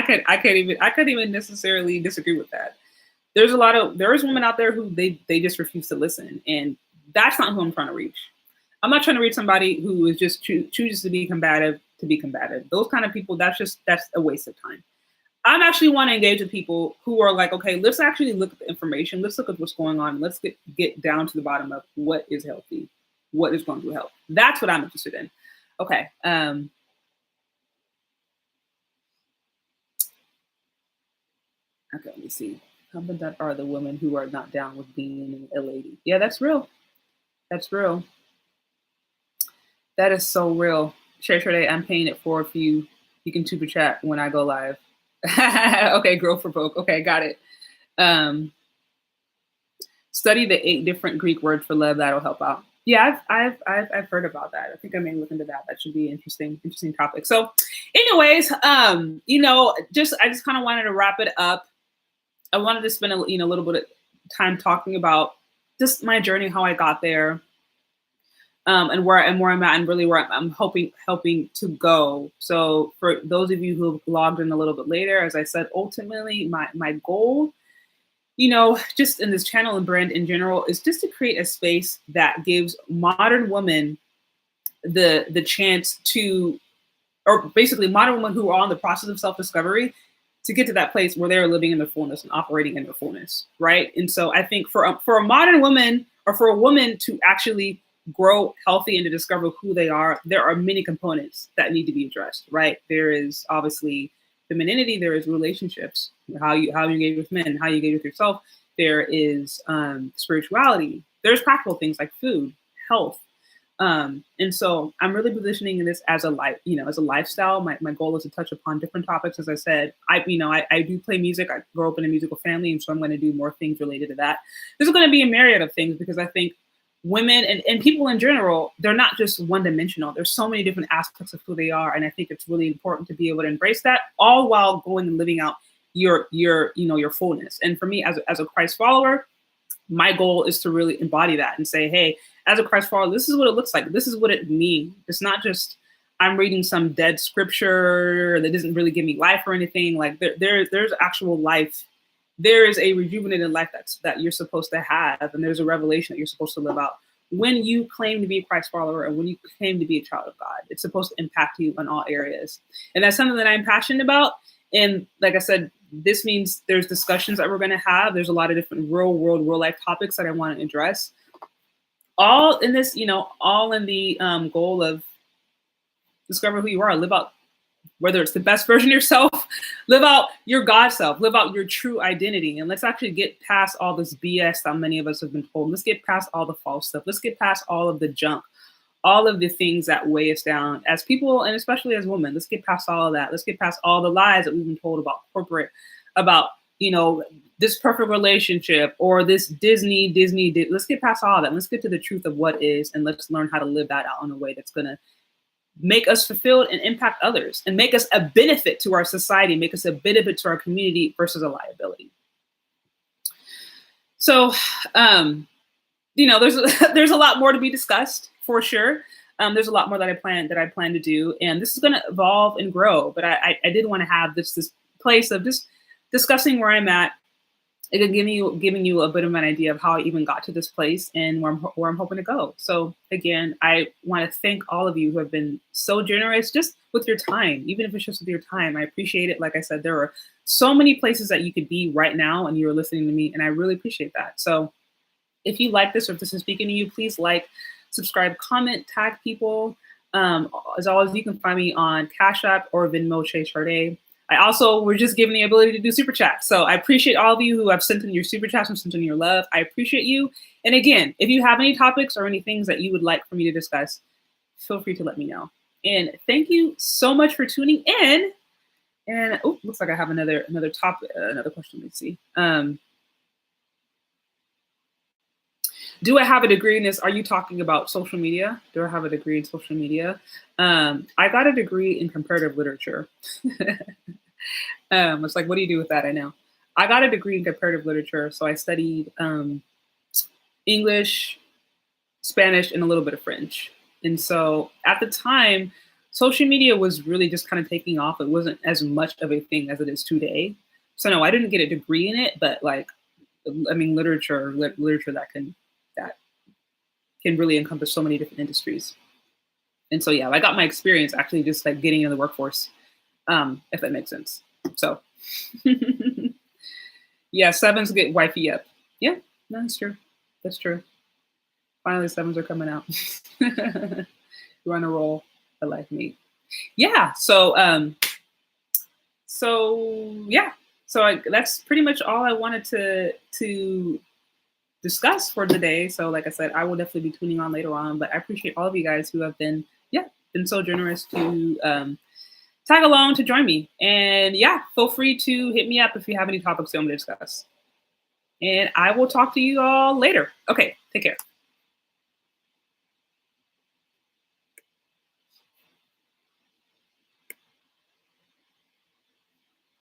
can't even necessarily disagree with that. There's women out there who they just refuse to listen, and that's not who I'm trying to reach. I'm not trying to reach somebody who is just chooses to be combative to be combative. Those kind of people, that's a waste of time. I'm actually want to engage with people who are like, okay, let's actually look at the information. Let's look at what's going on. Let's get down to the bottom of what is healthy, what is going to help. That's what I'm interested in. Okay. Okay, let me see. How about that are the women who are not down with being a lady? Yeah, that's real. That's real. That is so real. Chez Charde, I'm paying it for if you can super chat when I go live. Okay, girl for broke. Okay, got it. Study the 8 different Greek words for love. That'll help out. Yeah, I've heard about that. I think I may look into that. That should be an interesting topic. So, anyways, I just kind of wanted to wrap it up. I wanted to spend a little bit of time talking about just my journey, how I got there, and where I'm at, and really where I'm helping to go. So for those of you who have logged in a little bit later, as I said, ultimately my goal, just in this channel and brand in general, is just to create a space that gives modern women the chance to, or basically modern women who are on the process of self-discovery, to get to that place where they're living in their fullness and operating in their fullness, right? And so I think for a modern woman, or for a woman to actually grow healthy and to discover who they are, there are many components that need to be addressed, right? There is obviously femininity, there is relationships, how you engage with men, how you engage with yourself. There is spirituality. There's practical things like food, health. And so I'm really positioning this as a lifestyle. My goal is to touch upon different topics. As I said, I do play music. I grew up in a musical family, and so I'm going to do more things related to that. There's going to be a myriad of things, because I think women and people in general, they're not just one-dimensional. There's so many different aspects of who they are, and I think it's really important to be able to embrace that, all while going and living out your fullness. And for me, as a Christ follower, my goal is to really embody that and say, hey, as a Christ follower, this is what it looks like. This is what it means. It's not just I'm reading some dead scripture that doesn't really give me life or anything. Like there's actual life. There is a rejuvenated life that you're supposed to have, and there's a revelation that you're supposed to live out. When you claim to be a Christ follower, and when you claim to be a child of God, it's supposed to impact you in all areas. And that's something that I'm passionate about. And like I said, this means there's discussions that we're going to have. There's a lot of different real world, real life topics that I want to address. All in this, all in the goal of discover who you are, live out whether it's the best version of yourself, live out your God self, live out your true identity. And let's actually get past all this BS that many of us have been told. Let's get past all the false stuff. Let's get past all of the junk, all of the things that weigh us down as people, and especially as women. Let's get past all of that. Let's get past all the lies that we've been told about corporate, about, this perfect relationship or this Disney. Let's get past all that. Let's get to the truth of what is, and let's learn how to live that out in a way that's going to make us fulfilled and impact others and make us a benefit to our society, make us a benefit to our community versus a liability. So, there's a lot more to be discussed for sure. There's a lot more that I plan to do, and this is going to evolve and grow. But I did want to have this place of just discussing where I'm at, and giving you a bit of an idea of how I even got to this place and where I'm hoping to go. So again, I want to thank all of you who have been so generous just with your time, even if it's just with your time. I appreciate it. Like I said, there are so many places that you could be right now and you're listening to me, and I really appreciate that. So if you like this or if this is speaking to you, please like, subscribe, comment, tag people. As always, you can find me on CASHAPP or VENMO Chez Charde. We're just given the ability to do super chats. So I appreciate all of you who have sent in your super chats and sent in your love. I appreciate you. And again, if you have any topics or any things that you would like for me to discuss, feel free to let me know. And thank you so much for tuning in. And looks like I have another topic, another question. Let's see. Do I have a degree in this? Are you talking about social media? Do I have a degree in social media? I got a degree in comparative literature. It's like, what do you do with that? I know. I got a degree in comparative literature. So I studied English, Spanish, and a little bit of French. And so at the time, social media was really just kind of taking off. It wasn't as much of a thing as it is today. So no, I didn't get a degree in it, but literature that can really encompass so many different industries. And so, yeah, I got my experience actually just like getting into the workforce, if that makes sense. So, yeah, sevens get wifey up. Yeah, no, that's true. That's true. Finally, sevens are coming out. You're on a roll, a life mate. Yeah. So that's pretty much all I wanted to discuss for today. So like I said, I will definitely be tuning on later on, but I appreciate all of you guys who have been so generous to tag along to join me. And yeah, feel free to hit me up if you have any topics you want me to discuss. And I will talk to you all later. Okay, take care.